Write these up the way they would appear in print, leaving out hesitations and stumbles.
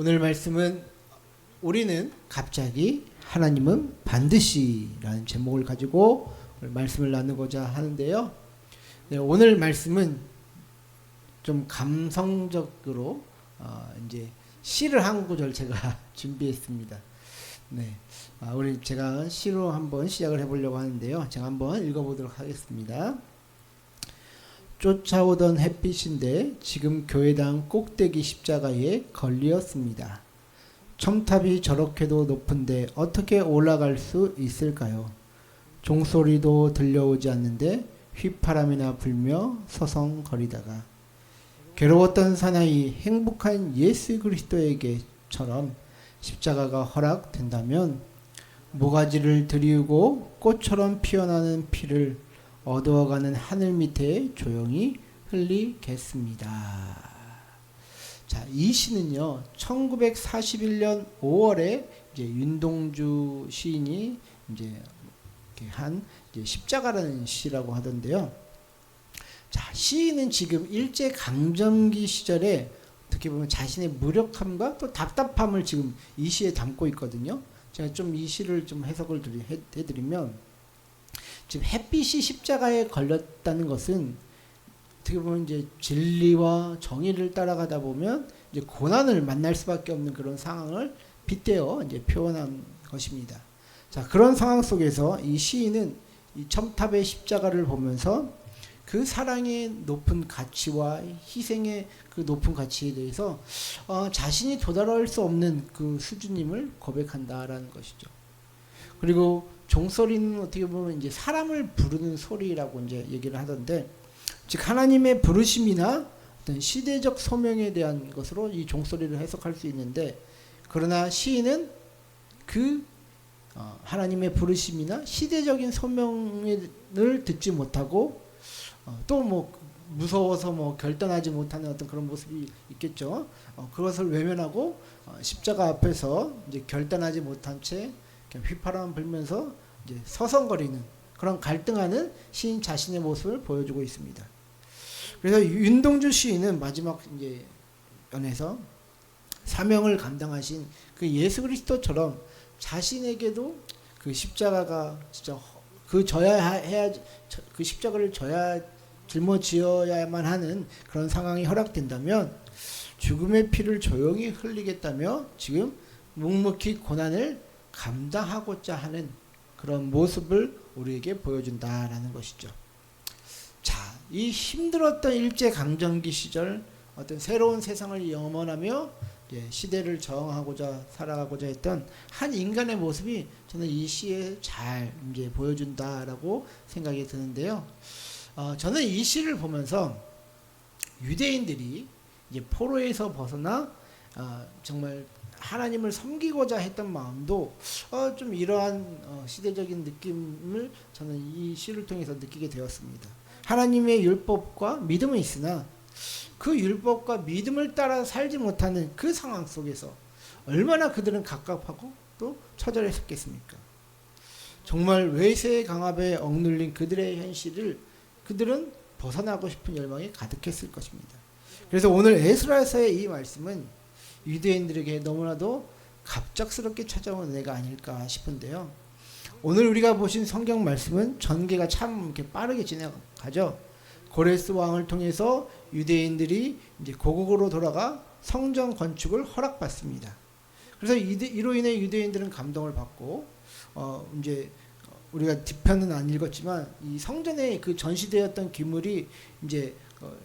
오늘 말씀은 우리는 갑자기 하나님은 반드시라는 제목을 가지고 말씀을 나누고자 하는데요. 네, 오늘 말씀은 좀 감성적으로 이제 시를 한 구절 제가 준비했습니다. 네, 제가 시로 한번 시작을 해보려고 하는데요. 제가 한번 읽어보도록 하겠습니다. 쫓아오던 햇빛인데 지금 교회당 꼭대기 십자가에 걸리었습니다. 첨탑이 저렇게도 높은데 어떻게 올라갈 수 있을까요? 종소리도 들려오지 않는데 휘파람이나 불며 서성거리다가 괴로웠던 사나이 행복한 예수 그리스도에게처럼 십자가가 허락된다면 모가지를 들이우고 꽃처럼 피어나는 피를 어두워가는 하늘 밑에 조용히 흘리겠습니다. 자, 이 시는요, 1941년 5월에 이제 윤동주 시인이 이제 십자가라는 시라고 하던데요. 자, 시인은 지금 일제 강점기 시절에 어떻게 보면 자신의 무력함과 또 답답함을 지금 이 시에 담고 있거든요. 제가 좀 이 시를 좀 해석을 해드리면, 지금 햇빛이 십자가에 걸렸다는 것은 어떻게 보면 이제 진리와 정의를 따라가다 보면 이제 고난을 만날 수밖에 없는 그런 상황을 빗대어 이제 표현한 것입니다. 자, 그런 상황 속에서 이 시인은 이 첨탑의 십자가를 보면서 그 사랑의 높은 가치와 희생의 그 높은 가치에 대해서 자신이 도달할 수 없는 그 수준임을 고백한다라는 것이죠. 그리고 종소리는 어떻게 보면 이제 사람을 부르는 소리라고 이제 얘기를 하던데, 즉 하나님의 부르심이나 어떤 시대적 소명에 대한 것으로 이 종소리를 해석할 수 있는데, 그러나 시인은 그 하나님의 부르심이나 시대적인 소명을 듣지 못하고 또 뭐 무서워서 뭐 결단하지 못하는 어떤 그런 모습이 있겠죠. 그것을 외면하고 십자가 앞에서 이제 결단하지 못한 채 휘파람 불면서 이제 서성거리는 그런 갈등하는 시인 자신의 모습을 보여주고 있습니다. 그래서 윤동주 시인은 마지막 이제 연에서 사명을 감당하신 그 예수 그리스도처럼 자신에게도 그 십자가가 진짜 그 십자가를 짊어지어야만 하는 그런 상황이 허락된다면 죽음의 피를 조용히 흘리겠다며 지금 묵묵히 고난을 감당하고자 하는 그런 모습을 우리에게 보여준다라는 것이죠. 자, 이 힘들었던 일제강점기 시절 어떤 새로운 세상을 염원하며 시대를 저항하고자 살아가고자 했던 한 인간의 모습이 저는 이 시에 잘 이제 보여준다라고 생각이 드는데요. 저는 이 시를 보면서 유대인들이 이제 포로에서 벗어나 정말 하나님을 섬기고자 했던 마음도 좀 이러한 시대적인 느낌을 저는 이 시를 통해서 느끼게 되었습니다. 하나님의 율법과 믿음은 있으나 그 율법과 믿음을 따라 살지 못하는 그 상황 속에서 얼마나 그들은 갑갑하고 또 처절했었겠습니까? 정말 외세의 강압에 억눌린 그들의 현실을 그들은 벗어나고 싶은 열망이 가득했을 것입니다. 그래서 오늘 에스라서의 이 말씀은 유대인들에게 너무나도 갑작스럽게 찾아온 은혜가 아닐까 싶은데요. 오늘 우리가 보신 성경 말씀은 전개가 참 이렇게 빠르게 진행하죠. 고레스 왕을 통해서 유대인들이 이제 고국으로 돌아가 성전 건축을 허락받습니다. 그래서 이로 인해 유대인들은 감동을 받고 이제 우리가 뒤편은 안 읽었지만 이 성전에 그 전시되었던 기물이 이제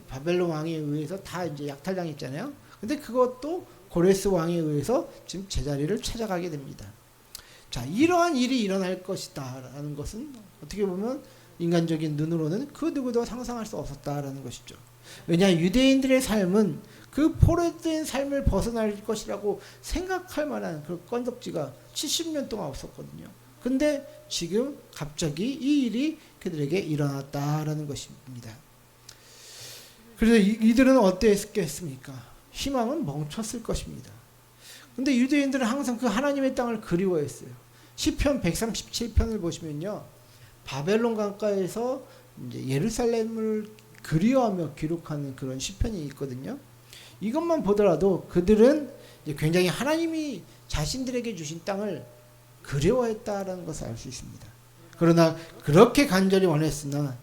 바벨론 왕에 의해서 다 이제 약탈당했잖아요. 근데 그것도 고레스 왕에 의해서 지금 제자리를 찾아가게 됩니다. 자, 이러한 일이 일어날 것이다라는 것은 어떻게 보면 인간적인 눈으로는 그 누구도 상상할 수 없었다라는 것이죠. 왜냐, 유대인들의 삶은 그 포로된 삶을 벗어날 것이라고 생각할 만한 그 건덕지가 70년 동안 없었거든요. 근데 지금 갑자기 이 일이 그들에게 일어났다라는 것입니다. 그래서 이들은 어땠겠습니까? 희망은 멈췄을 것입니다. 근데 유대인들은 항상 그 하나님의 땅을 그리워했어요. 시편 137편을 보시면요, 바벨론 강가에서 이제 예루살렘을 그리워하며 기록하는 그런 시편이 있거든요. 이것만 보더라도 그들은 이제 굉장히 하나님이 자신들에게 주신 땅을 그리워했다라는 것을 알 수 있습니다. 그러나 그렇게 간절히 원했으나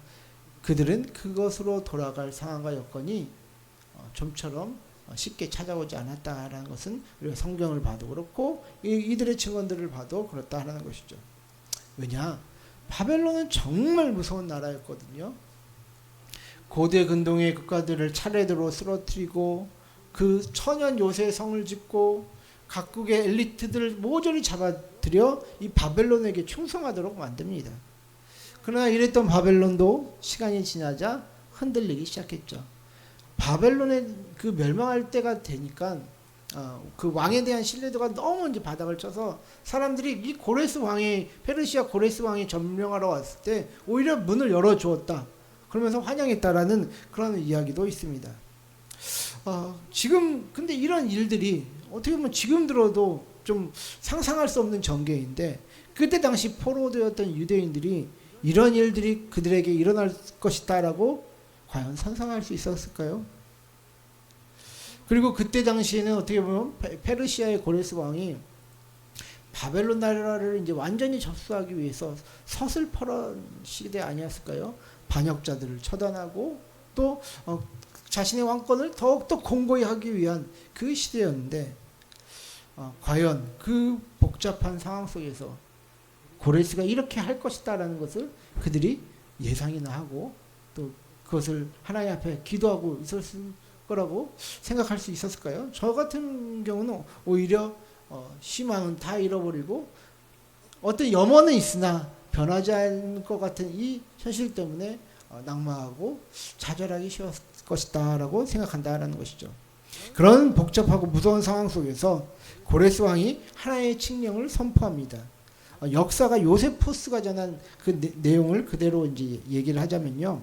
그들은 그것으로 돌아갈 상황과 여건이 좀처럼 쉽게 찾아오지 않았다라는 것은 우리가 성경을 봐도 그렇고 이들의 증언들을 봐도 그렇다라는 것이죠. 왜냐? 바벨론은 정말 무서운 나라였거든요. 고대 근동의 국가들을 차례대로 쓰러뜨리고 그 천연 요새 성을 짓고 각국의 엘리트들을 모조리 잡아들여 이 바벨론에게 충성하도록 만듭니다. 그러나 이랬던 바벨론도 시간이 지나자 흔들리기 시작했죠. 바벨론의 그 멸망할 때가 되니까 그 왕에 대한 신뢰도가 너무 이제 바닥을 쳐서 사람들이 이 고레스 왕이 페르시아 고레스 왕이 점령하러 왔을 때 오히려 문을 열어 주었다. 그러면서 환영했다라는 그런 이야기도 있습니다. 지금 근데 이런 일들이 어떻게 보면 지금 들어도 좀 상상할 수 없는 전개인데 그때 당시 포로되었던 유대인들이 이런 일들이 그들에게 일어날 것이다라고 과연 상상할 수 있었을까요? 그리고 그때 당시에는 어떻게 보면 페르시아의 고레스 왕이 바벨론 나라를 이제 완전히 접수하기 위해서 서슬퍼런 시대 아니었을까요? 반역자들을 처단하고 또 자신의 왕권을 더욱더 공고히 하기 위한 그 시대였는데 과연 그 복잡한 상황 속에서 고레스가 이렇게 할 것이다라는 것을 그들이 예상이나 하고 또 그것을 하나님 앞에 기도하고 있었을 거라고 생각할 수 있었을까요? 저 같은 경우는 오히려 희망은 다 잃어버리고 어떤 염원은 있으나 변하지 않을 것 같은 이 현실 때문에 낙마하고 좌절하기 쉬웠을 것이다 라고 생각한다라는 것이죠. 그런 복잡하고 무서운 상황 속에서 고레스 왕이 하나의 칙령을 선포합니다. 역사가 요세푸스가 전한 그 내용을 그대로 이제 얘기를 하자면요.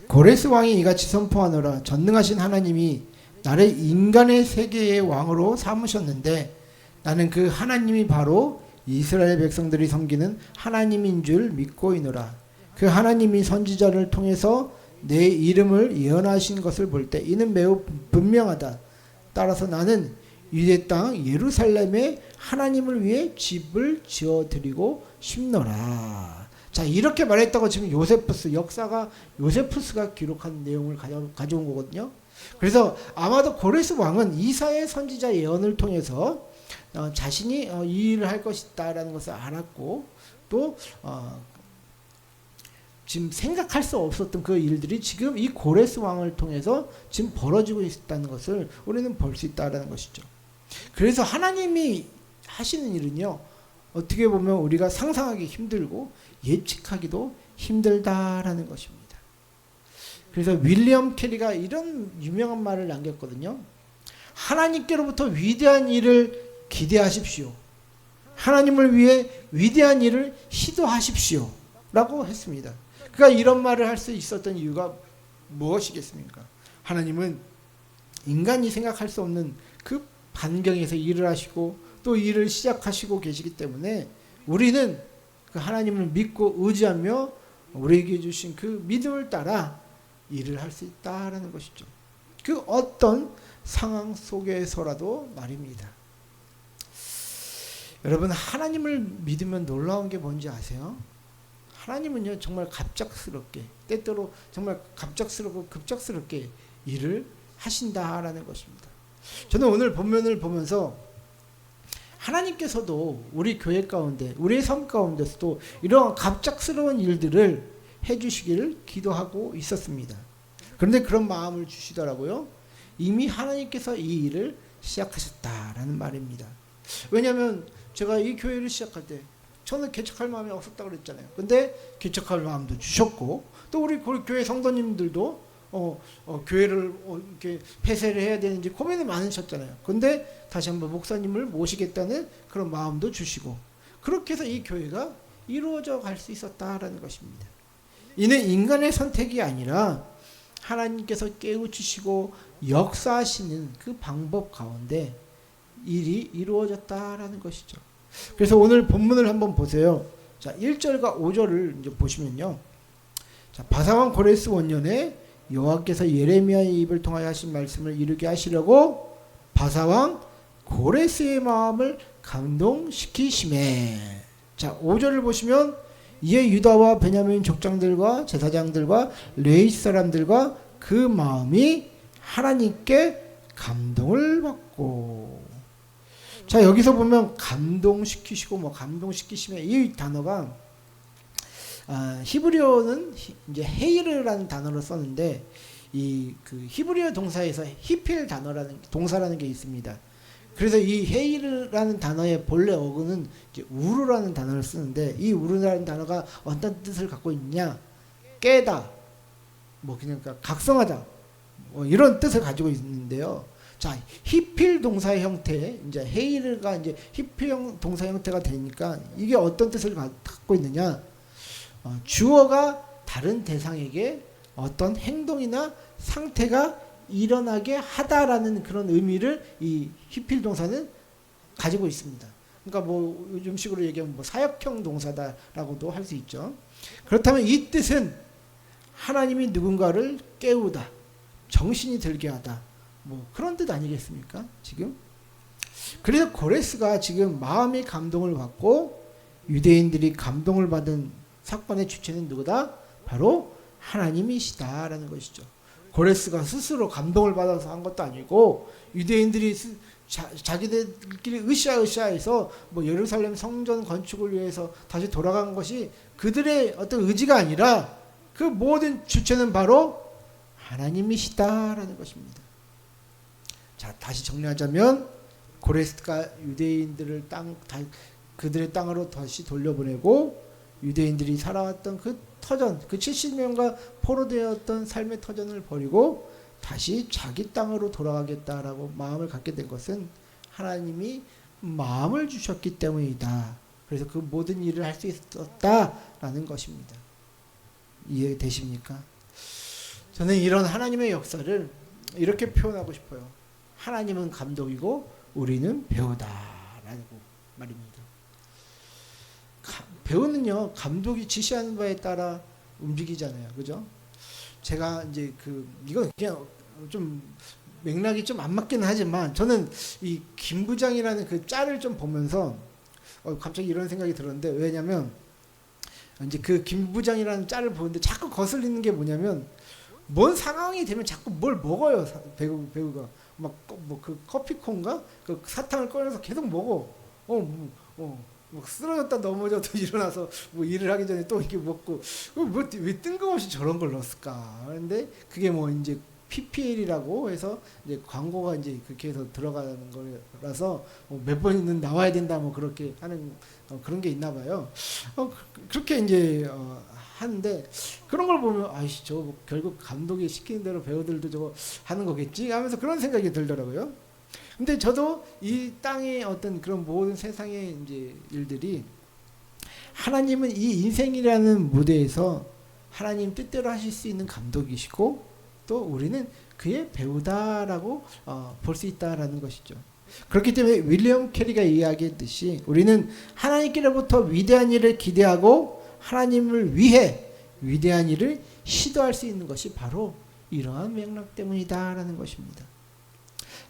고레스 왕이 이같이 선포하노라. 전능하신 하나님이 나를 인간의 세계의 왕으로 삼으셨는데 나는 그 하나님이 바로 이스라엘 백성들이 섬기는 하나님인 줄 믿고 있노라. 그 하나님이 선지자를 통해서 내 이름을 예언하신 것을 볼 때 이는 매우 분명하다. 따라서 나는 유대 땅 예루살렘에 하나님을 위해 집을 지어드리고 싶노라. 자, 이렇게 말했다고 지금 요세푸스, 역사가 요세푸스가 기록한 내용을 가져온 거거든요. 그래서 아마도 고레스 왕은 이사의 선지자 예언을 통해서 자신이 이 일을 할 것이다라는 것을 알았고 또 지금 생각할 수 없었던 그 일들이 지금 이 고레스 왕을 통해서 지금 벌어지고 있다는 것을 우리는 볼 수 있다는 것이죠. 그래서 하나님이 하시는 일은요, 어떻게 보면 우리가 상상하기 힘들고 예측하기도 힘들다라는 것입니다. 그래서 윌리엄 캐리가 이런 유명한 말을 남겼거든요. 하나님께로부터 위대한 일을 기대하십시오. 하나님을 위해 위대한 일을 시도하십시오. 라고 했습니다. 그가 이런 말을 할 수 있었던 이유가 무엇이겠습니까? 하나님은 인간이 생각할 수 없는 그 반경에서 일을 하시고 또 일을 시작하시고 계시기 때문에 우리는 그 하나님을 믿고 의지하며 우리에게 주신 그 믿음을 따라 일을 할 수 있다라는 것이죠. 그 어떤 상황 속에서라도 말입니다. 여러분, 하나님을 믿으면 놀라운 게 뭔지 아세요? 하나님은요, 정말 갑작스럽게, 때때로 정말 갑작스럽고 급작스럽게 일을 하신다라는 것입니다. 저는 오늘 본문을 보면서 하나님께서도 우리 교회 가운데, 우리의 삶 가운데서도 이런 갑작스러운 일들을 해주시기를 기도하고 있었습니다. 그런데 그런 마음을 주시더라고요. 이미 하나님께서 이 일을 시작하셨다라는 말입니다. 왜냐하면 제가 이 교회를 시작할 때 저는 개척할 마음이 없었다고 그랬잖아요. 근데 개척할 마음도 주셨고 또 우리 교회 성도님들도 교회를 이렇게 폐쇄를 해야 되는지 고민이 많으셨잖아요. 근데 다시 한번 목사님을 모시겠다는 그런 마음도 주시고 그렇게 해서 이 교회가 이루어져 갈 수 있었다라는 것입니다. 이는 인간의 선택이 아니라 하나님께서 깨우치시고 역사하시는 그 방법 가운데 일이 이루어졌다라는 것이죠. 그래서 오늘 본문을 한번 보세요. 자, 1절과 5절을 이제 보시면요. 자, 바사왕 고레스 원년에 여호와께서 예레미야의 입을 통하여 하신 말씀을 이루게 하시려고 바사왕 고레스의 마음을 감동시키심에. 자, 5절을 보시면 이에 유다와 베냐민 족장들과 제사장들과 레위 사람들과 그 마음이 하나님께 감동을 받고. 자, 여기서 보면 감동시키시고 뭐 감동시키심에, 이 단어가 히브리어는 이제 헤이르라는 단어를 썼는데, 이 그 히브리어 동사에서 히필 단어라는 동사라는 게 있습니다. 그래서 이 헤이르라는 단어의 본래 어근은 이제 우르라는 단어를 쓰는데, 이 우르라는 단어가 어떤 뜻을 갖고 있냐? 깨다, 뭐 그냥 각성하다, 뭐 이런 뜻을 가지고 있는데요. 자, 히필 동사의 형태, 이제 헤이르가 이제 히필 동사 형태가 되니까 이게 어떤 뜻을 갖고 있느냐? 주어가 다른 대상에게 어떤 행동이나 상태가 일어나게 하다라는 그런 의미를 이 히필 동사는 가지고 있습니다. 그러니까 뭐 요즘식으로 얘기하면 뭐 사역형 동사다라고도 할 수 있죠. 그렇다면 이 뜻은 하나님이 누군가를 깨우다, 정신이 들게 하다, 뭐 그런 뜻 아니겠습니까? 지금. 그래서 고레스가 지금 마음의 감동을 받고, 유대인들이 감동을 받은 사건의 주체는 누구다? 바로 하나님이시다라는 것이죠. 고레스가 스스로 감동을 받아서 한 것도 아니고, 유대인들이 자기들끼리 으쌰으쌰해서 뭐 예루살렘 성전 건축을 위해서 다시 돌아간 것이 그들의 어떤 의지가 아니라, 그 모든 주체는 바로 하나님이시다라는 것입니다. 자, 다시 정리하자면 고레스가 유대인들을 그들의 땅으로 다시 돌려보내고, 유대인들이 살아왔던 그 터전, 그 70년간 포로되었던 삶의 터전을 버리고 다시 자기 땅으로 돌아가겠다라고 마음을 갖게 된 것은 하나님이 마음을 주셨기 때문이다. 그래서 그 모든 일을 할 수 있었다라는 것입니다. 이해되십니까? 저는 이런 하나님의 역사를 이렇게 표현하고 싶어요. 하나님은 감독이고 우리는 배우다라는 말입니다. 배우는요, 감독이 지시하는 바에 따라 움직이잖아요. 그죠? 제가 이제 이건 그냥 좀 맥락이 좀 안 맞긴 하지만, 저는 이 김 부장이라는 그 짤을 좀 보면서 갑자기 이런 생각이 들었는데, 왜냐면 이제 그 김 부장이라는 짤을 보는데 자꾸 거슬리는 게 뭐냐면, 뭔 상황이 되면 자꾸 뭘 먹어요. 배우가 막 뭐 그 커피콘가 그 사탕을 꺼내서 계속 먹어. 뭐 쓰러졌다 넘어져도 일어나서 뭐 일을 하기 전에 또 이렇게 먹고, 뭐 왜 뜬금없이 저런 걸 넣었을까? 그런데 그게 뭐 이제 PPL이라고 해서 이제 광고가 이제 그렇게 해서 들어가는 거라서 몇 번은 나와야 된다, 뭐 그렇게 하는 그런 게 있나 봐요. 그렇게 이제 하는데, 그런 걸 보면 아이씨, 저 결국 감독이 시키는 대로 배우들도 저거 하는 거겠지 하면서 그런 생각이 들더라고요. 근데 저도 이 땅의 어떤 그런 모든 세상의 이제 일들이, 하나님은 이 인생이라는 무대에서 하나님 뜻대로 하실 수 있는 감독이시고, 또 우리는 그의 배우다라고 볼 수 있다라는 것이죠. 그렇기 때문에 윌리엄 캐리가 이야기했듯이, 우리는 하나님께로부터 위대한 일을 기대하고 하나님을 위해 위대한 일을 시도할 수 있는 것이 바로 이러한 맥락 때문이다라는 것입니다.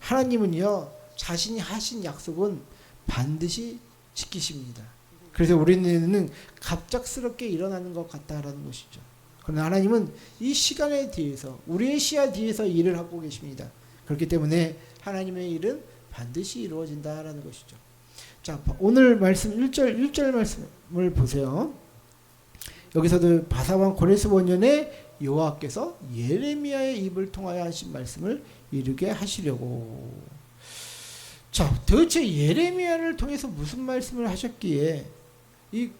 하나님은요, 자신이 하신 약속은 반드시 지키십니다. 그래서 우리는 갑작스럽게 일어나는 것 같다라는 것이죠. 그러나 하나님은 이 시간에 대해서, 우리의 시야 뒤에서 일을 하고 계십니다. 그렇기 때문에 하나님의 일은 반드시 이루어진다라는 것이죠. 자, 오늘 말씀 1절 말씀을 보세요. 여기서도 바사왕 고레스 원년에 여호와께서 예레미야의 입을 통하여 하신 말씀을 이루게 하시려고. 자, 도대체 예레미야를 통해서 무슨 말씀을 하셨기에 이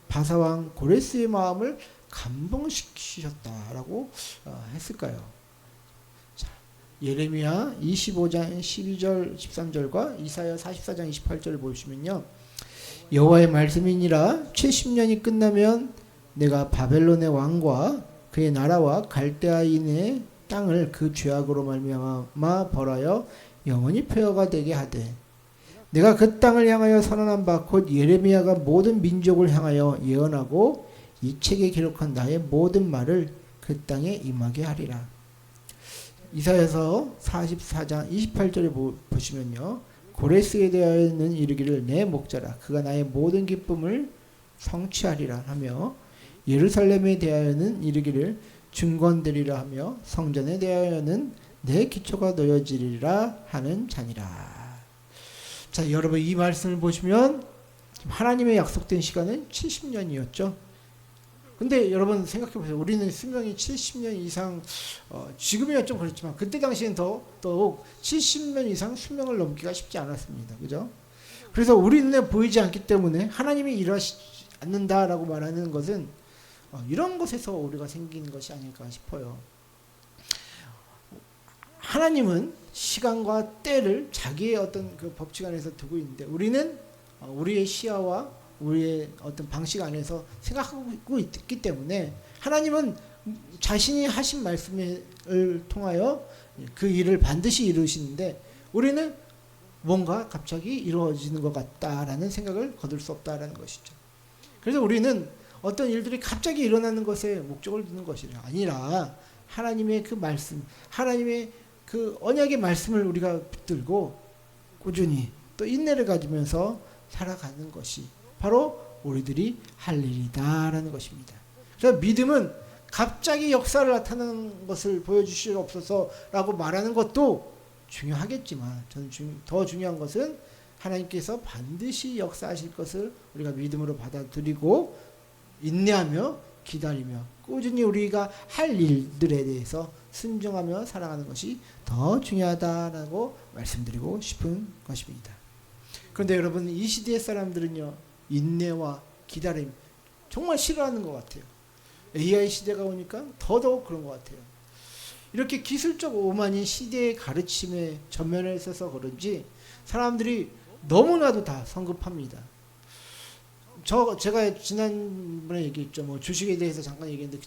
바사왕 고레스의 마음을 감동시키셨다라고 했을까요? 자, 예레미야 25장 12절 13절과 이사야 44장 28절을 보시면요, 여호와의 말씀이니라 70년이 끝나면 내가 바벨론의 왕과 그의 나라와 갈대아인의 땅을 그 죄악으로 말미암아 벌하여 영원히 폐허가 되게 하되, 내가 그 땅을 향하여 선언한 바 곧 예레미야가 모든 민족을 향하여 예언하고 이 책에 기록한 나의 모든 말을 그 땅에 임하게 하리라. 이사야서 44장 28절에 보시면요, 고레스에 대하여는 이르기를 내 목자라 그가 나의 모든 기쁨을 성취하리라 하며 예루살렘에 대하여는 이르기를 중건되리라 하며 성전에 대하여는 내 기초가 놓여지리라 하는 자니라. 자, 여러분 이 말씀을 보시면 하나님의 약속된 시간은 70년이었죠. 근데 여러분 생각해 보세요. 우리는 수명이 70년 이상, 지금이야 좀 그렇지만 그때 당시엔 더욱 70년 이상 수명을 넘기가 쉽지 않았습니다. 그죠? 그래서 우리 눈에 보이지 않기 때문에 하나님이 일하시지 않는다라고 말하는 것은 이런 것에서 오류가 생긴 것이 아닐까 싶어요. 하나님은 시간과 때를 자기의 어떤 그 법칙 안에서 두고 있는데 우리는 우리의 시야와 우리의 어떤 방식 안에서 생각하고 있기 때문에 하나님은 자신이 하신 말씀을 통하여 그 일을 반드시 이루시는데 우리는 뭔가 갑자기 이루어지는 것 같다라는 생각을 거둘 수 없다라는 것이죠. 그래서 우리는 어떤 일들이 갑자기 일어나는 것에 목적을 두는 것이 아니라 하나님의 그 말씀, 하나님의 그 언약의 말씀을 우리가 붙들고 꾸준히 또 인내를 가지면서 살아가는 것이 바로 우리들이 할 일이다라는 것입니다. 그래서 믿음은 갑자기 역사를 나타나는 것을 보여주시옵소서라고 말하는 것도 중요하겠지만 저는 더 중요한 것은 하나님께서 반드시 역사하실 것을 우리가 믿음으로 받아들이고 인내하며 기다리며 꾸준히 우리가 할 일들에 대해서 순종하며 살아가는 것이 더 중요하다라고 말씀드리고 싶은 것입니다. 그런데 여러분 이 시대의 사람들은요 인내와 기다림 정말 싫어하는 것 같아요. AI 시대가 오니까 더더욱 그런 것 같아요. 이렇게 기술적 오만인 시대의 가르침에 전면에 있어서 그런지 사람들이 너무나도 다 성급합니다. 제가 지난번에 얘기했죠. 뭐 주식에 대해서 잠깐 얘기했는데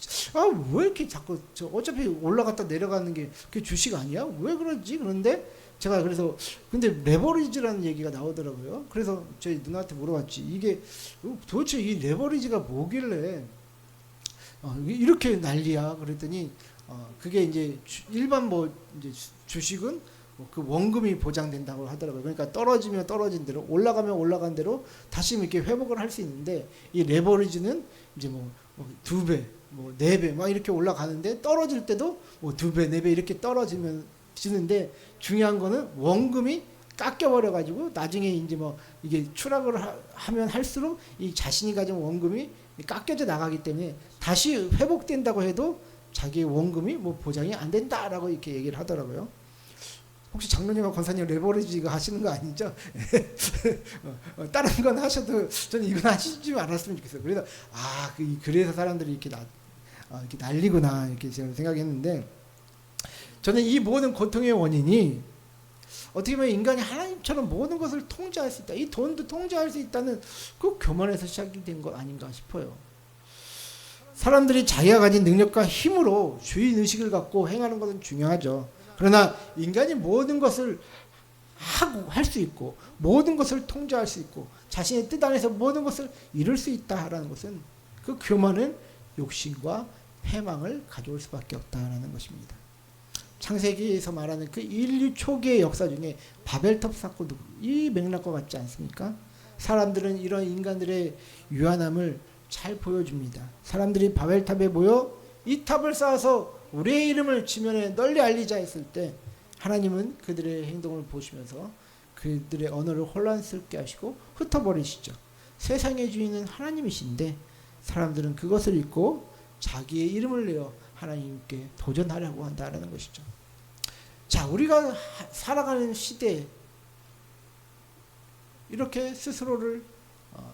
왜 이렇게 자꾸 어차피 올라갔다 내려가는 게 그게 주식 아니야? 왜 그러지? 그런데 제가 그래서 근데 레버리지라는 얘기가 나오더라고요. 그래서 저희 누나한테 물어봤지. 이게 도대체 이 레버리지가 뭐길래 이렇게 난리야? 그랬더니 그게 이제 일반 뭐 이제 주식은 그 원금이 보장된다고 하더라고요. 그러니까 떨어지면 떨어진 대로 올라가면 올라간 대로 다시 이렇게 회복을 할 수 있는데 이 레버리지는 이제 뭐 2배, 뭐 4배 막 이렇게 올라가는데 떨어질 때도 뭐 2배, 4배 이렇게 떨어지면 지는데 중요한 거는 원금이 깎여버려 가지고 나중에 이제 뭐 이게 추락을 하면 할수록 이 자신이 가진 원금이 깎여져 나가기 때문에 다시 회복된다고 해도 자기의 원금이 뭐 보장이 안 된다라고 이렇게 얘기를 하더라고요. 혹시 장로님과 권사님 레버리지 하시는 거 아니죠? 다른 건 하셔도 저는 이건 하시지 않았으면 좋겠어요. 그래서 그래서 사람들이 이렇게 이렇게 난리구나 이렇게 저는 생각했는데 저는 이 모든 고통의 원인이 어떻게 보면 인간이 하나님처럼 모든 것을 통제할 수 있다. 이 돈도 통제할 수 있다는 그 교만에서 시작이 된 것 아닌가 싶어요. 사람들이 자기가 가진 능력과 힘으로 주인의식을 갖고 행하는 것은 중요하죠. 그러나 인간이 모든 것을 할 수 있고 모든 것을 통제할 수 있고 자신의 뜻 안에서 모든 것을 이룰 수 있다라는 것은 그 교만은 욕심과 패망을 가져올 수밖에 없다라는 것입니다. 창세기에서 말하는 그 인류 초기의 역사 중에 바벨탑 사건도 이 맥락과 같지 않습니까? 사람들은 이런 인간들의 유한함을 잘 보여줍니다. 사람들이 바벨탑에 모여 이 탑을 쌓아서 우리의 이름을 지면에 널리 알리자 했을 때 하나님은 그들의 행동을 보시면서 그들의 언어를 혼란스럽게 하시고 흩어버리시죠. 세상의 주인은 하나님이신데 사람들은 그것을 잊고 자기의 이름을 내어 하나님께 도전하려고 한다는 것이죠. 자, 우리가 살아가는 시대에 이렇게 스스로를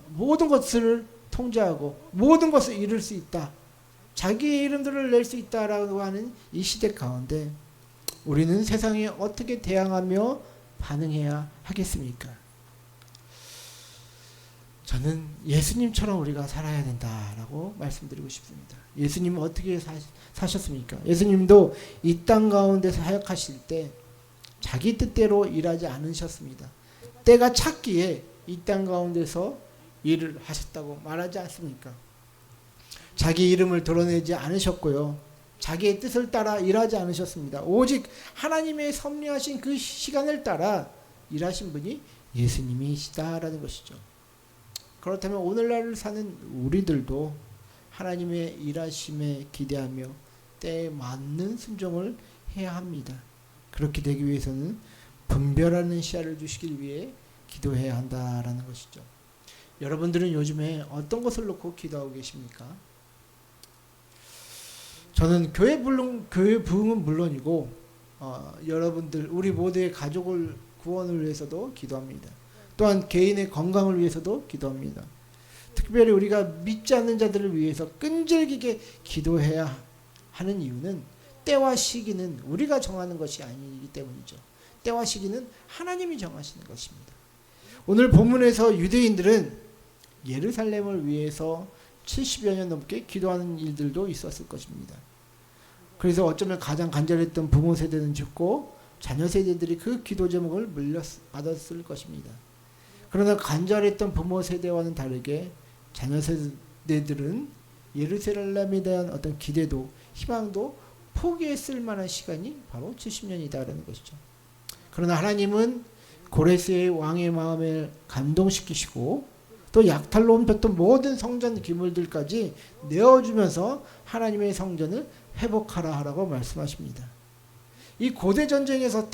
모든 것을 통제하고 모든 것을 이룰 수 있다. 자기의 이름들을 낼 수 있다라고 하는 이 시대 가운데 우리는 세상에 어떻게 대항하며 반응해야 하겠습니까? 저는 예수님처럼 우리가 살아야 된다라고 말씀드리고 싶습니다. 예수님은 어떻게 사셨습니까? 예수님도 이 땅 가운데서 사역하실 때 자기 뜻대로 일하지 않으셨습니다. 때가 찼기에 이 땅 가운데서 일을 하셨다고 말하지 않습니까? 자기 이름을 드러내지 않으셨고요. 자기의 뜻을 따라 일하지 않으셨습니다. 오직 하나님의 섭리하신 그 시간을 따라 일하신 분이 예수님이시다라는 것이죠. 그렇다면 오늘날을 사는 우리들도 하나님의 일하심에 기대하며 때에 맞는 순종을 해야 합니다. 그렇게 되기 위해서는 분별하는 시야를 주시길 위해 기도해야 한다라는 것이죠. 여러분들은 요즘에 어떤 것을 놓고 기도하고 계십니까? 저는 교회 부흥은 물론이고 여러분들 우리 모두의 가족을 구원을 위해서도 기도합니다. 또한 개인의 건강을 위해서도 기도합니다. 특별히 우리가 믿지 않는 자들을 위해서 끈질기게 기도해야 하는 이유는 때와 시기는 우리가 정하는 것이 아니기 때문이죠. 때와 시기는 하나님이 정하시는 것입니다. 오늘 본문에서 유대인들은 예루살렘을 위해서 70여 년 넘게 기도하는 일들도 있었을 것입니다. 그래서 어쩌면 가장 간절했던 부모 세대는 죽고 자녀 세대들이 그 기도 제목을 물려받았을 것입니다. 그러나 간절했던 부모 세대와는 다르게 자녀 세대들은 예루살렘에 대한 어떤 기대도 희망도 포기했을 만한 시간이 바로 70년이다라는 것이죠. 그러나 하나님은 고레스의 왕의 마음을 감동시키시고 또 약탈로 옮겼던 모든 성전 기물들까지 내어주면서 하나님의 성전을 회복하라 하라고 말씀하십니다. 이 고대 전쟁에서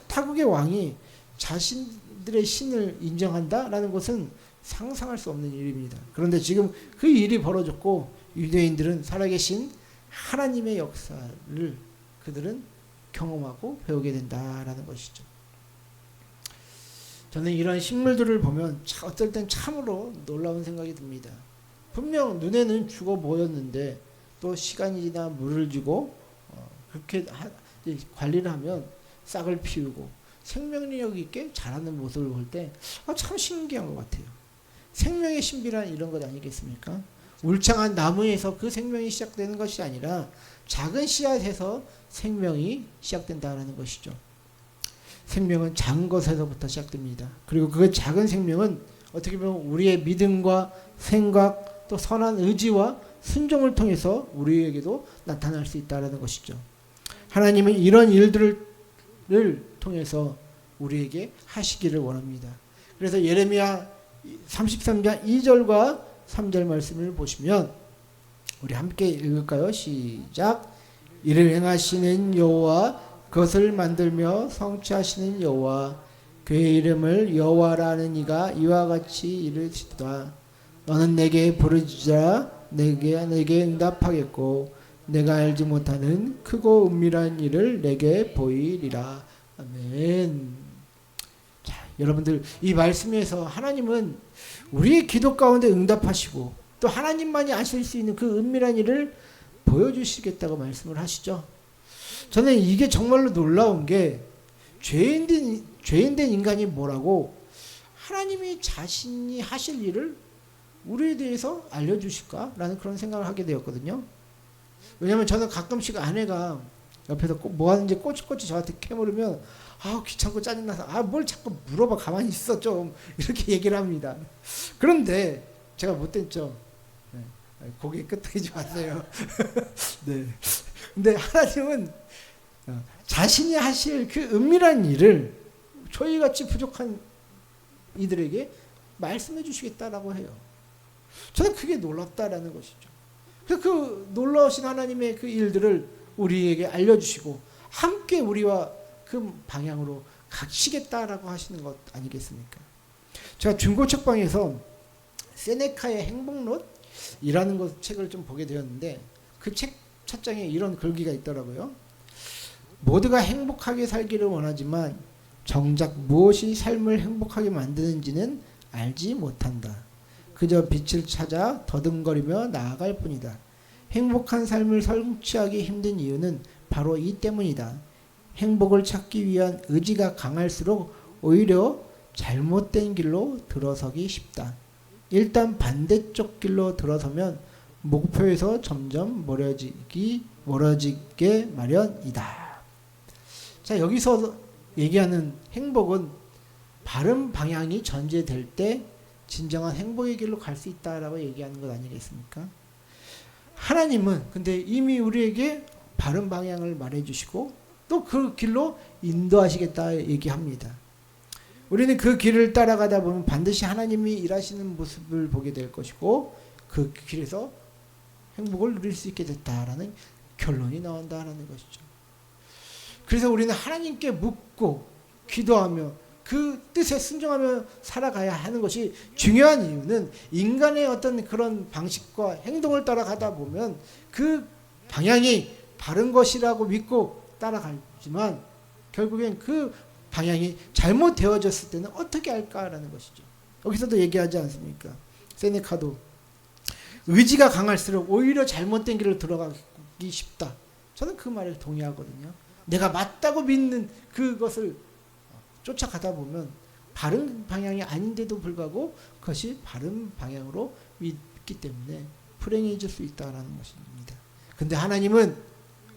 타국의 왕이 자신들의 신을 인정한다라는 것은 상상할 수 없는 일입니다. 그런데 지금 그 일이 벌어졌고 유대인들은 살아계신 하나님의 역사를 그들은 경험하고 배우게 된다라는 것이죠. 저는 이런 식물들을 보면 어떨 땐 참으로 놀라운 생각이 듭니다. 분명 눈에는 죽어 보였는데 또 시간이 지나 물을 주고 그렇게 관리를 하면 싹을 피우고 생명력 있게 자라는 모습을 볼 때 참 신기한 것 같아요. 생명의 신비란 이런 것 아니겠습니까? 울창한 나무에서 그 생명이 시작되는 것이 아니라 작은 씨앗에서 생명이 시작된다는 것이죠. 생명은 작은 것에서부터 시작됩니다. 그리고 그 작은 생명은 어떻게 보면 우리의 믿음과 생각 또 선한 의지와 순종을 통해서 우리에게도 나타날 수 있다는 것이죠. 하나님은 이런 일들을 통해서 우리에게 하시기를 원합니다. 그래서 예레미야 33장 2절과 3절 말씀을 보시면 우리 함께 읽을까요? 시작. 이를 행하시는 여호와 그것을 만들며 성취하시는 여호와 그의 이름을 여호와라는 이가 이와 같이 이르시도다. 너는 내게 부르짖으라 내게 응답하겠고 내가 알지 못하는 크고 은밀한 일을 내게 보이리라. 아멘. 자, 여러분들 이 말씀에서 하나님은 우리의 기도 가운데 응답하시고 또 하나님만이 아실 수 있는 그 은밀한 일을 보여주시겠다고 말씀을 하시죠. 저는 이게 정말로 놀라운 게 죄인된 인간이 뭐라고 하나님이 자신이 하실 일을 우리에 대해서 알려주실까라는 그런 생각을 하게 되었거든요. 왜냐하면 저는 가끔씩 아내가 옆에서 뭐 하는지 꼬치꼬치 저한테 캐물으면 귀찮고 짜증나서 뭘 자꾸 물어봐 가만히 있어 좀 이렇게 얘기를 합니다. 그런데 제가 못됐죠. 네. 고개 끄덕이지 마세요. 네. 근데 하나님은 자신이 하실 그 은밀한 일을 저희같이 부족한 이들에게 말씀해 주시겠다라고 해요. 저는 그게 놀랍다라는 것이죠. 그 놀라우신 하나님의 그 일들을 우리에게 알려주시고 함께 우리와 그 방향으로 가시겠다라고 하시는 것 아니겠습니까? 제가 중고 책방에서 세네카의 행복론이라는 책을 좀 보게 되었는데 그 책 첫장에 이런 글귀가 있더라고요. 모두가 행복하게 살기를 원하지만 정작 무엇이 삶을 행복하게 만드는지는 알지 못한다. 그저 빛을 찾아 더듬거리며 나아갈 뿐이다. 행복한 삶을 성취하기 힘든 이유는 바로 이 때문이다. 행복을 찾기 위한 의지가 강할수록 오히려 잘못된 길로 들어서기 쉽다. 일단 반대쪽 길로 들어서면 목표에서 점점 멀어지게 마련이다. 자, 여기서 얘기하는 행복은 바른 방향이 전제될 때 진정한 행복의 길로 갈 수 있다라고 얘기하는 것 아니겠습니까? 하나님은 근데 이미 우리에게 바른 방향을 말해주시고 또 그 길로 인도하시겠다 얘기합니다. 우리는 그 길을 따라가다 보면 반드시 하나님이 일하시는 모습을 보게 될 것이고 그 길에서 행복을 누릴 수 있게 됐다라는 결론이 나온다라는 것이죠. 그래서 우리는 하나님께 묻고 기도하며 그 뜻에 순종하며 살아가야 하는 것이 중요한 이유는 인간의 어떤 그런 방식과 행동을 따라가다 보면 그 방향이 바른 것이라고 믿고 따라가지만 결국엔 그 방향이 잘못되어졌을 때는 어떻게 할까라는 것이죠. 여기서도 얘기하지 않습니까? 세네카도 의지가 강할수록 오히려 잘못된 길을 들어가기 쉽다. 저는 그 말에 동의하거든요. 내가 맞다고 믿는 그것을 쫓아가다 보면 바른 방향이 아닌데도 불구하고 그것이 바른 방향으로 믿기 때문에 불행해질 수 있다는 것입니다. 근데 하나님은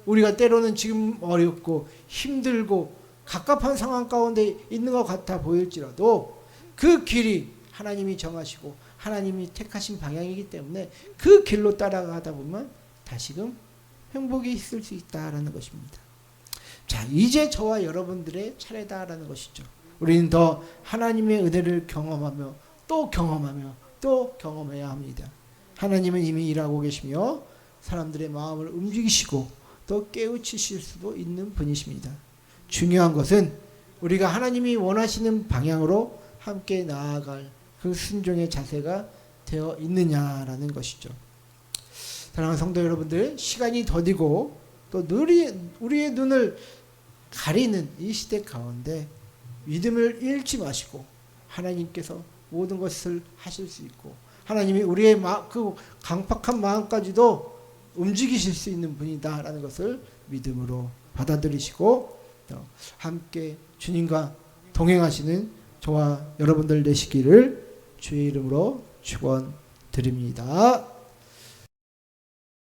우리가 때로는 지금 어렵고 힘들고 갑갑한 상황 가운데 있는 것 같아 보일지라도 그 길이 하나님이 정하시고 하나님이 택하신 방향이기 때문에 그 길로 따라가다 보면 다시금 행복이 있을 수 있다라는 것입니다. 자, 이제 저와 여러분들의 차례다라는 것이죠. 우리는 더 하나님의 은혜를 경험하며 또 경험하며 또 경험해야 합니다. 하나님은 이미 일하고 계시며 사람들의 마음을 움직이시고 또 깨우치실 수도 있는 분이십니다. 중요한 것은 우리가 하나님이 원하시는 방향으로 함께 나아갈 그 순종의 자세가 되어 있느냐라는 것이죠. 사랑하는 성도 여러분들, 시간이 더디고 또 우리의 눈을 가리는 이 시대 가운데 믿음을 잃지 마시고 하나님께서 모든 것을 하실 수 있고 하나님이 우리의 그 강팍한 마음까지도 움직이실 수 있는 분이다라는 것을 믿음으로 받아들이시고 함께 주님과 동행하시는 저와 여러분들 되시기를 주의 이름으로 축원드립니다.